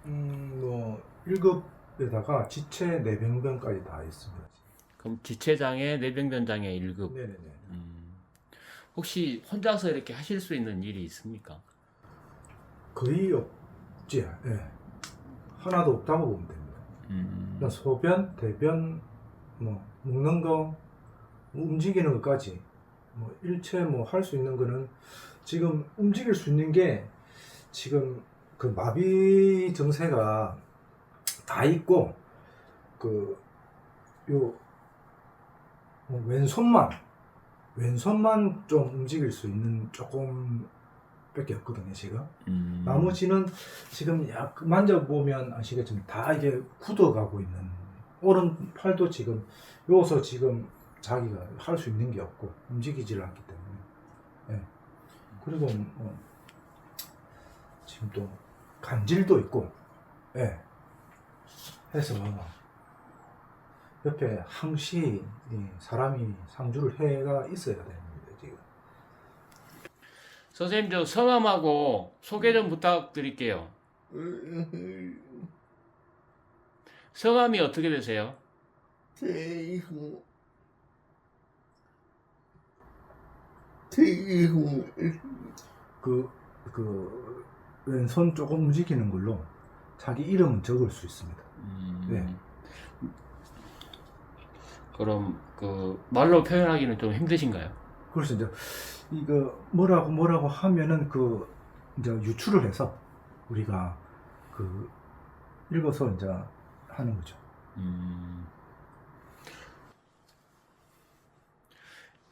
뭐 1급에다가 지체 내병변까지 다 있습니다. 그럼 지체장애, 내병변장애 1급. 네네네. 혹시 혼자서 이렇게 하실 수 있는 일이 있습니까? 거의 없지. 예. 하나도 없다고 보면 됩니다. 그러니까 소변, 대변, 뭐 먹는 거, 움직이는 것까지 뭐 일체 뭐 할 수 있는 거는 지금 움직일 수 있는 게 지금 그 마비 증세가 다 있고 그요 왼손만 좀 움직일 수 있는 조금 밖에 없거든요 지금. 나머지는 지금 약 만져보면 아시겠지만 다 이게 굳어가고 있는, 오른팔도 지금 요서 지금 자기가 할 수 있는 게 없고 움직이질 않기 때문에. 예. 그리고 지금 또 간질도 있고, 예. 해서 옆에 항시 사람이 상주를 해가 있어야 됩니다 지금. 선생님, 저 성함하고 소개 좀 부탁드릴게요. 성함이 어떻게 되세요? 대이후 대이후 그 왼손 조금 움직이는 걸로 자기 이름은 적을 수 있습니다. 네. 그럼 그 말로 표현하기는 좀 힘드신가요? 그래서 이제 이거 뭐라고 하면은 그 이제 유추를 해서 우리가 그 읽어서 이제 하는 거죠.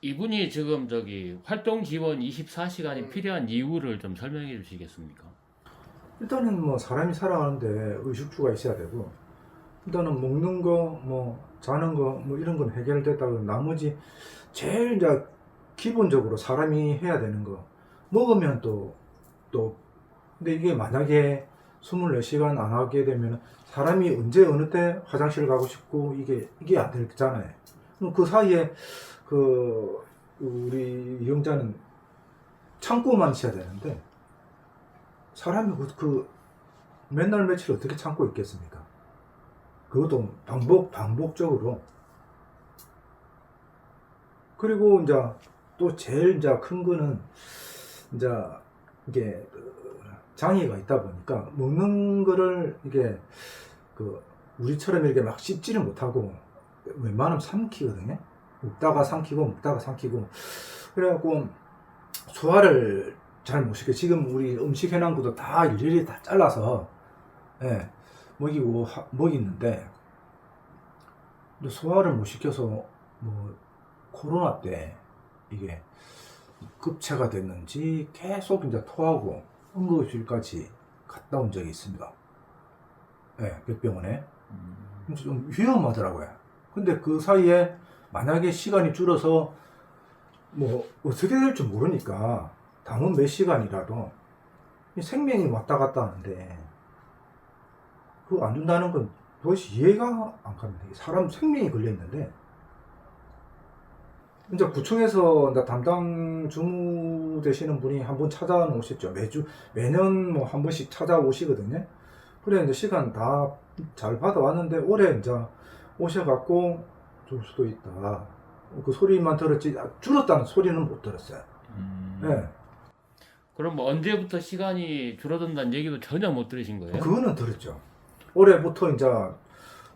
이분이 지금 저기 활동 지원 24시간이 필요한 이유를 좀 설명해 주시겠습니까? 일단은 뭐 사람이 살아가는데 의식주가 있어야 되고, 일단은 먹는 거, 뭐 자는 거, 뭐 이런 건 해결됐다고, 나머지 제일 이제 기본적으로 사람이 해야 되는 거 먹으면 또 근데 이게 만약에 24시간 안 하게 되면 사람이 언제 어느 때 화장실 가고 싶고 이게 안 되잖아요. 그럼 그 사이에 그 우리 이용자는 참고만 있어야 되는데, 사람이 그 맨날 며칠 어떻게 참고 있겠습니까? 그것도 반복적으로. 그리고 이제 또 제일 이제 큰 거는 이제 이게 장애가 있다 보니까 먹는 거를 이게 그 우리처럼 이렇게 막 씹지는 못하고 웬만하면 삼키거든요. 먹다가 삼키고 그래갖고 소화를 잘 못 시켜. 지금 우리 음식 해놓은 것도 다 일일이 다 잘라서, 예, 먹이는데 소화를 못 시켜서 뭐 코로나 때 이게 급체가 됐는지 계속 이제 토하고 응급실까지 갔다 온 적이 있습니다. 예, 백병원에. 좀 위험하더라고요. 근데 그 사이에 만약에 시간이 줄어서 뭐 어떻게 될지 모르니까 당은 몇 시간이라도 생명이 왔다 갔다 하는데 그거 안 준다는 건 도대체 이해가 안 갑니다. 사람 생명이 걸려 있는데. 이제 구청에서 담당 주무 되시는 분이 한 번 찾아오셨죠. 매년 뭐 한 번씩 찾아오시거든요. 그래 이제 시간 다 잘 받아왔는데 올해 이제 오셔갖고 줄 수도 있다. 그 소리만 들었지 줄었다는 소리는 못 들었어요. 네. 그럼 뭐 언제부터 시간이 줄어든다는 얘기도 전혀 못 들으신 거예요? 그거는 들었죠. 올해부터 이제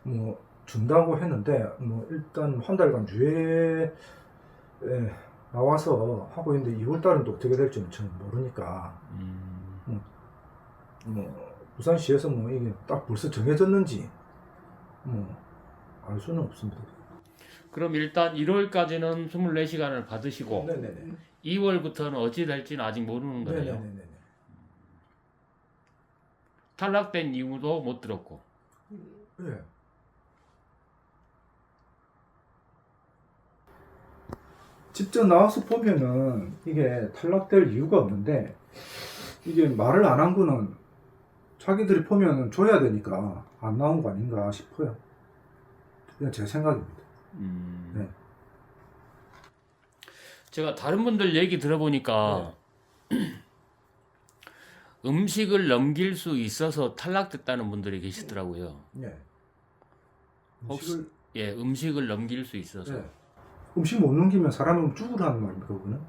뭐 준다고 했는데 뭐 일단 한 달간 주에 나와서 하고 있는데 2월 달은 또 어떻게 될지는 저는 모르니까 뭐 부산시에서 뭐 이게 딱 벌써 정해졌는지 뭐 알 수는 없습니다. 그럼 일단 1월까지는 24시간을 받으시고 네네네. 2월부터는 어찌 될지는 아직 모르는 거네요. 네네네. 탈락된 이유도 못 들었고. 네. 직접 나와서 보면은 이게 탈락될 이유가 없는데, 이게 말을 안 한 거는 자기들이 보면은 줘야 되니까 안 나온 거 아닌가 싶어요. 그냥 제 생각입니다. 네. 제가 다른 분들 얘기 들어보니까 음식을 넘길 수 있어서 탈락됐다는 분들이 계시더라고요. 예. 혹시- 음식을 예, 음식을 넘길 수 있어서. 예. 음식 못 넘기면 사람은 죽으라는 말입니까 그거는?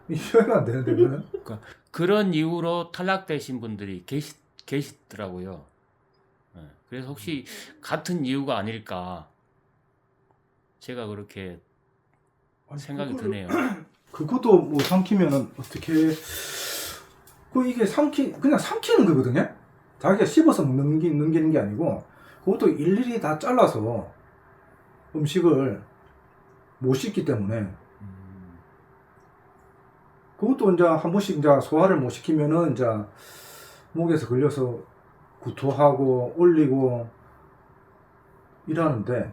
이해가 안 되는데 그거는? 그런 이유로 탈락되신 분들이 계시더라고요. 예, 그래서 혹시 같은 이유가 아닐까 제가 그렇게 아니, 생각이 그거를- 드네요. 그것도 뭐 삼키면 어떻게 이게 그냥 삼키는 거거든요. 자기가 씹어서 넘기는 게 아니고 그것도 일일이 다 잘라서 음식을 못 씹기 때문에 그것도 이제 한 번씩 이제 소화를 못 시키면은 이제 목에서 걸려서 구토하고 올리고 이러는데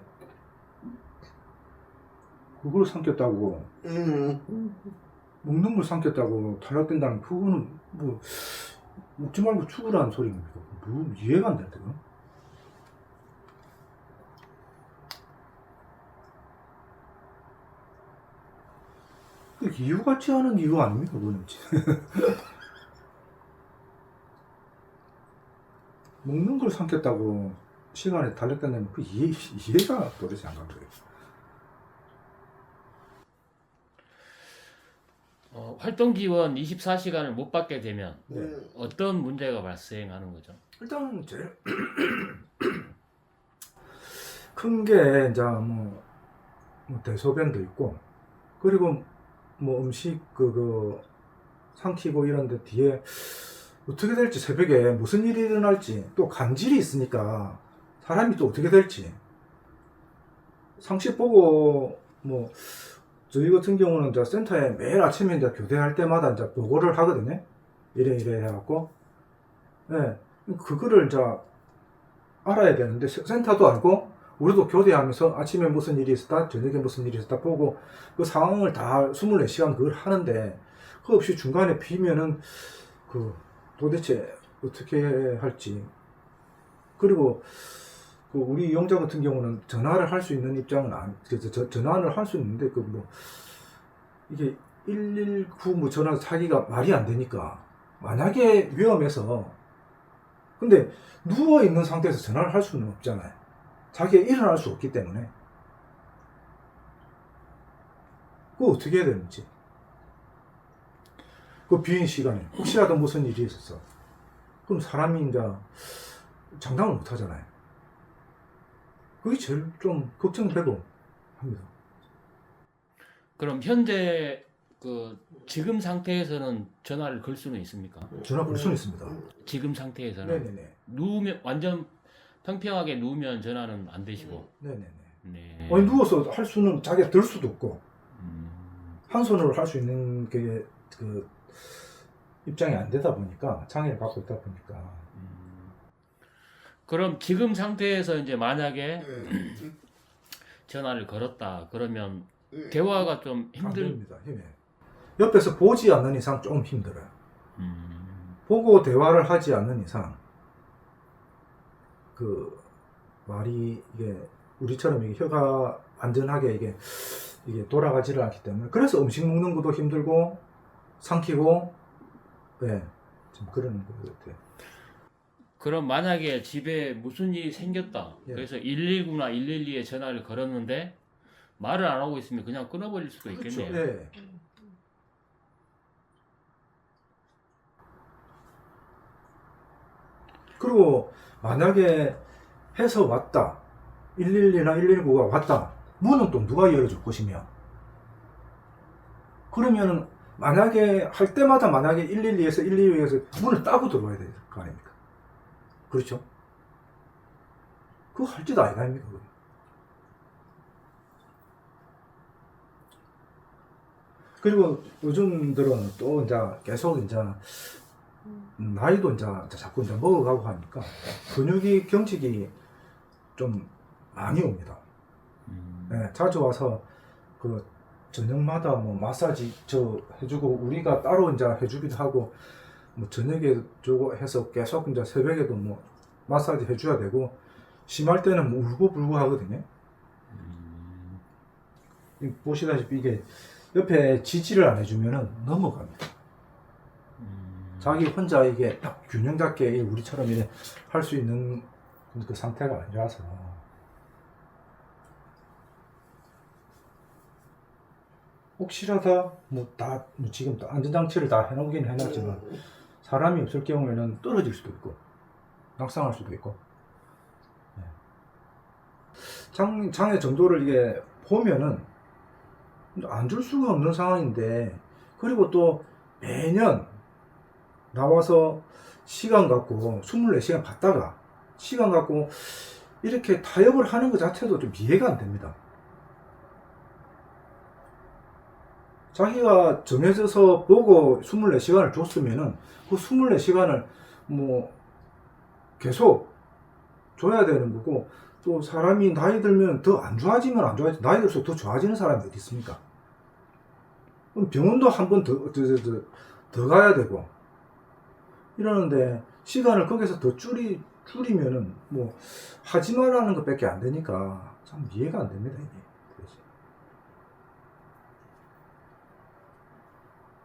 그걸 삼켰다고 먹는 걸 삼켰다고 탈락된다는 그거는 뭐 먹지 말고 죽으라는 소리입니까? 뭐 이해가 안 되는데 그건? 그 이유 같지 않은 이유 아닙니까 그거는? 먹는 걸 삼켰다고 시간에 탈락된다면 그 이해가 도대체 안 가는 거예요. 활동 지원 24시간을 못 받게 되면 네. 어떤 문제가 발생하는 거죠? 일단 제일 큰 게 이제 뭐 대소변도 있고 그리고 뭐 음식 삼키고 이런데 뒤에 어떻게 될지 새벽에 무슨 일이 일어날지 또 간질이 있으니까 사람이 또 어떻게 될지 상식 보고 뭐 저희 같은 경우는 이제 센터에 매일 아침에 이제 교대할 때마다 이제 보고를 하거든요. 이래 해갖고 예 그거를 이제 알아야 되는데 센터도 알고 우리도 교대하면서 아침에 무슨 일이 있었다 저녁에 무슨 일이 있었다 보고 그 상황을 다 24시간 그걸 하는데 그 없이 중간에 비면은 도대체 어떻게 할지 그리고 우리 영자 같은 경우는 전화를 할 수 있는 입장은 전화를 할 수 있는데 이게 119 뭐 전화 사기가 말이 안 되니까 만약에 위험해서 근데 누워 있는 상태에서 전화를 할 수는 없잖아요. 자기가 일어날 수 없기 때문에 그거 어떻게 해야 되는지 그 비행 시간에 혹시라도 무슨 일이 있었어 그럼 사람이 이제 장담을 못 하잖아요. 그게 제일 좀 걱정되고 합니다. 그럼 현재 지금 상태에서는 전화를 걸 수는 있습니까? 전화 걸 수는 있습니다. 지금 상태에서는 네네네. 누우면 완전 평평하게 누우면 전화는 안 되시고. 네네네. 네. 아니 누워서 할 수는 자기가 들 수도 없고 음, 한 손으로 할 수 있는 게 입장이 안 되다 보니까 장애를 갖고 있다 보니까 그럼 지금 상태에서 이제 만약에 전화를 걸었다 그러면 대화가 좀 안 힘들. 됩니다. 옆에서 보지 않는 이상 좀 힘들어요. 음, 보고 대화를 하지 않는 이상 말이 이게 우리처럼 이게 혀가 안전하게 이게 돌아가지를 않기 때문에 그래서 음식 먹는 것도 힘들고 삼키고 좀 그런 것 같아요. 그럼 만약에 집에 무슨 일이 생겼다. 예. 그래서 119나 112에 전화를 걸었는데 말을 안 하고 있으면 그냥 끊어버릴 수도 있겠네요. 그렇죠. 예. 그리고 만약에 해서 왔다 112나 119가 왔다 문은 또 누가 열어줄 것이며 그러면은 만약에 할 때마다 만약에 112에서 112에서 문을 따고 들어와야 될 거 아닙니까? 그렇죠? 그거 할 짓 아니다 아닙니까? 그거? 그리고 요즘 들은 또 이제 계속 이제 나이도 이제 자꾸 이제 먹어가고 하니까 근육이 경직이 좀 많이 옵니다. 네, 자주 와서 저녁마다 뭐 마사지 해주고 우리가 따로 이제 해주기도 하고 뭐 저녁에 주고 해서 계속 이제 새벽에도 뭐 마사지 해줘야 되고 심할 때는 뭐 울고불고 하거든요. 보시다시피 이게 옆에 지지를 안 해주면은 넘어갑니다. 자기 혼자 이게 딱 균형 잡게 우리처럼 이래 할 수 있는 그 상태가 아니라서. 혹시라도 뭐 지금 또 안전장치를 다 해놓긴 해놨지만 사람이 없을 경우에는 떨어질 수도 있고 낙상할 수도 있고. 네. 장애 정도를 이게 보면은 안 줄 수가 없는 상황인데, 그리고 또 매년 나와서 시간 갖고 24시간 받다가 시간 갖고 이렇게 타협을 하는 것 자체도 좀 이해가 안 됩니다. 자기가 정해져서 보고 24시간을 줬으면은 그 24시간을 뭐 계속 줘야 되는 거고, 또 사람이 나이 들면 더 안 좋아지면 안 좋아지지, 나이 들수록 더 좋아지는 사람이 어디 있습니까? 그럼 병원도 한 번 더 가야 되고 이러는데, 시간을 거기서 더 줄이면은 뭐 하지 말라는 것밖에 안 되니까 참 이해가 안 됩니다, 이게.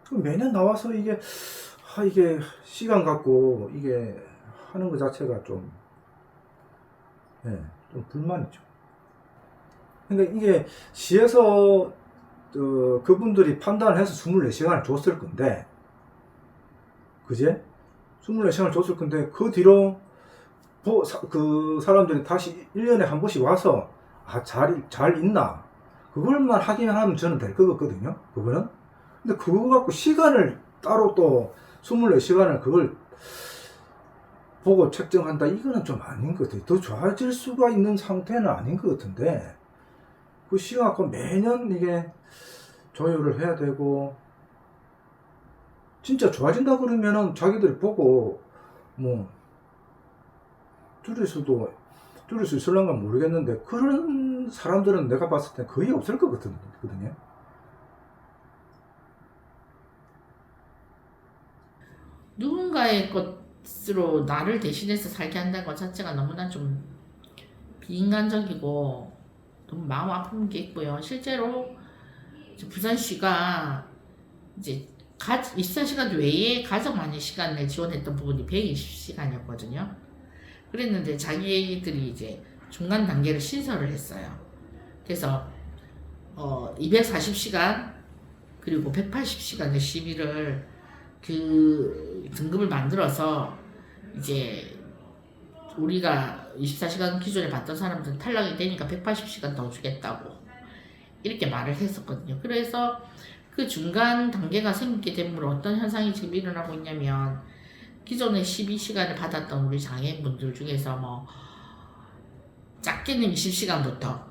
그래서 매년 나와서 이게 시간 갖고 이게 하는 것 자체가 좀 불만이죠. 그러니까 이게 시에서 그분들이 판단해서 24시간을 줬을 건데, 그제? 24시간을 줬을 건데, 그 뒤로 그 사람들이 다시 1년에 한 번씩 와서 잘 있나? 그걸만 확인하면 저는 될 것 같거든요, 그거는. 근데 그거 갖고 시간을 따로 또 24시간을 그걸 보고 책정한다, 이거는 좀 아닌 것 같아요. 더 좋아질 수가 있는 상태는 아닌 것 같은데, 그 시간 갖고 매년 이게 조율을 해야 되고, 진짜 좋아진다 그러면은 자기들이 보고 뭐 줄일 수 있을런가 모르겠는데, 그런 사람들은 내가 봤을 때 거의 없을 것 같거든요. 누군가의 것으로 나를 대신해서 살게 한다는 것 자체가 너무나 좀 비인간적이고 너무 마음 아픈 게 있고요. 실제로 이제 부산시가 이제 24시간 외에 가장 많은 시간을 지원했던 부분이 120시간이었거든요. 그랬는데 자기들이 이제 중간 단계를 신설을 했어요. 그래서 240시간 그리고 180시간의 시비를 그 등급을 만들어서 이제 우리가 24시간 기존에 받던 사람들은 탈락이 되니까 180시간 더 주겠다고 이렇게 말을 했었거든요. 그래서 그 중간 단계가 생기게 되므로 어떤 현상이 지금 일어나고 있냐면, 기존에 12시간을 받았던 우리 장애인분들 중에서 뭐 작게는 20시간부터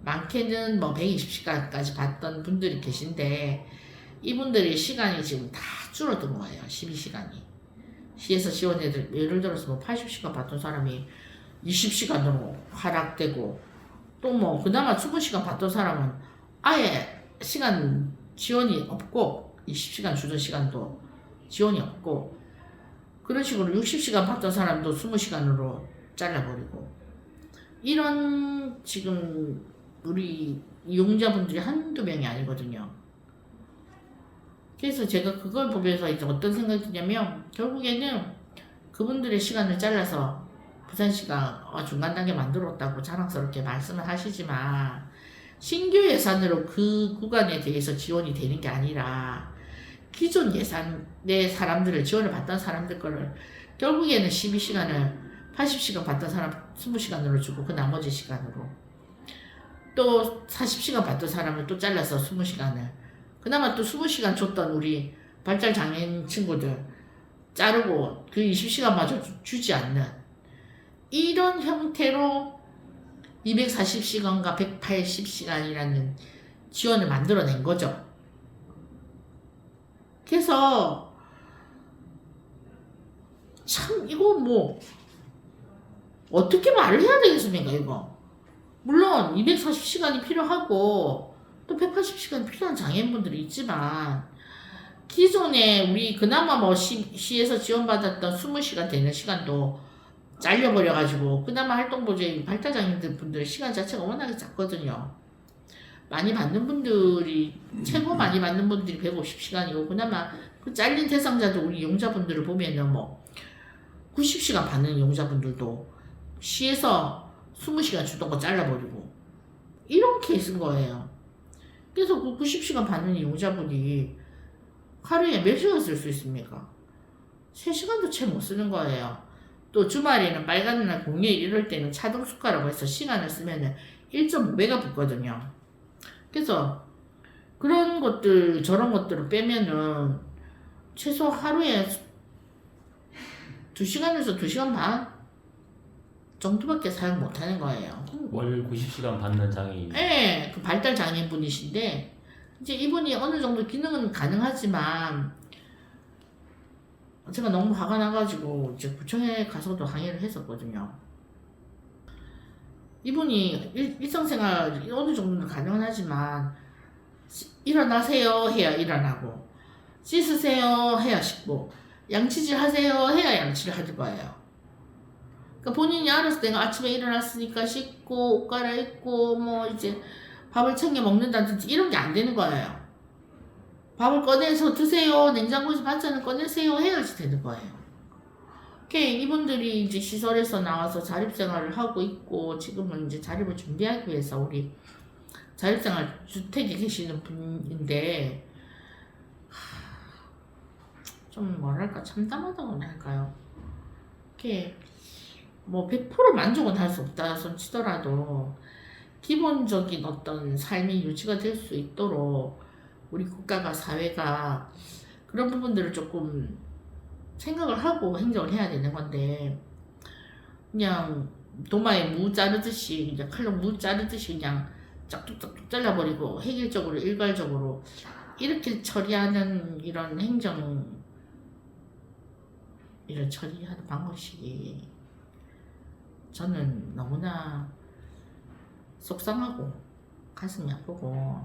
많게는 뭐 120시간까지 받던 분들이 계신데, 이분들의 시간이 지금 다 줄어든 거예요. 12시간이. 시에서 지원해들, 예를 들어서 뭐 80시간 받던 사람이 20시간으로 하락되고, 또 뭐 그나마 20시간 받던 사람은 아예 시간 지원이 없고, 20시간 주던 시간도 지원이 없고, 그런 식으로 60시간 받던 사람도 20시간으로 잘라버리고, 이런 지금 우리 이용자분들이 한두 명이 아니거든요. 그래서 제가 그걸 보면서 이제 어떤 생각이 드냐면, 결국에는 그분들의 시간을 잘라서 부산시가 중간 단계 만들었다고 자랑스럽게 말씀을 하시지만, 신규 예산으로 그 구간에 대해서 지원이 되는 게 아니라 기존 예산의 사람들을 지원을 받던 사람들 거를 결국에는 12시간을 80시간 받던 사람 20시간으로 주고, 그 나머지 시간으로 또 40시간 받던 사람을 또 잘라서 20시간을, 그나마 또 20시간 줬던 우리 발달 장애인 친구들 자르고 그 20시간마저 주지 않는, 이런 형태로 240시간과 180시간이라는 지원을 만들어낸 거죠. 그래서 참 이거 뭐 어떻게 말을 해야 되겠습니까, 이거. 물론 240시간이 필요하고 또 180시간이 필요한 장애인분들이 있지만, 기존에 우리 그나마 뭐 시에서 지원받았던 20시간 되는 시간도 잘려버려가지고, 그나마 활동보조인 발달장애인들 분들의 시간 자체가 워낙에 작거든요. 많이 받는 분들이, 최고 많이 받는 분들이 150시간이고, 그나마 그 잘린 대상자들 우리 용자분들을 보면은 뭐 90시간 받는 용자분들도 시에서 20시간 주던 거 잘라버리고 이런 케이스인 거예요. 그래서 그 90시간 받는 용자분이 하루에 몇 시간 쓸 수 있습니까? 3시간도 채 못 쓰는 거예요. 또 주말에는 빨간 날 공휴일 이럴 때는 차등수가라고 해서 시간을 쓰면은 1.5배가 붙거든요. 그래서 그런 것들 저런 것들을 빼면은 최소 하루에 2시간에서 2시간 반 정도밖에 사용 못 하는 거예요. 월 90시간 받는 장애인. 네, 그 발달 장애인분이신데 이제 이분이 어느 정도 기능은 가능하지만 제가 너무 화가 나가지고 이제 구청에 가서도 항의를 했었거든요. 이분이 일상생활 어느 정도는 가능은 하지만 일어나세요 해야 일어나고 씻으세요 해야 씻고 양치질 하세요 해야 양치를 하는 거예요. 그러니까 본인이 알아서 내가 아침에 일어났으니까 씻고 옷 갈아입고 뭐 이제 밥을 챙겨 먹는다든지 이런 게 안 되는 거예요. 밥을 꺼내서 드세요. 냉장고에서 반찬을 꺼내세요. 해야지 되는 거예요. 이분들이 이제 시설에서 나와서 자립생활을 하고 있고 지금은 이제 자립을 준비하기 위해서 우리 자립생활 주택에 계시는 분인데 좀 뭐랄까 참담하다고 할까요? 뭐 100% 만족은 할 수 없다 손 치더라도 기본적인 어떤 삶이 유지가 될 수 있도록 우리 국가가 사회가 그런 부분들을 조금 생각을 하고 행정을 해야 되는 건데 그냥 도마에 무 자르듯이 그냥 칼로 무 자르듯이 그냥 짝뚝짝뚝 잘라버리고 획일적으로 일괄적으로 이렇게 처리하는 이런 이런 처리하는 방법식이 저는 너무나 속상하고 가슴이 아프고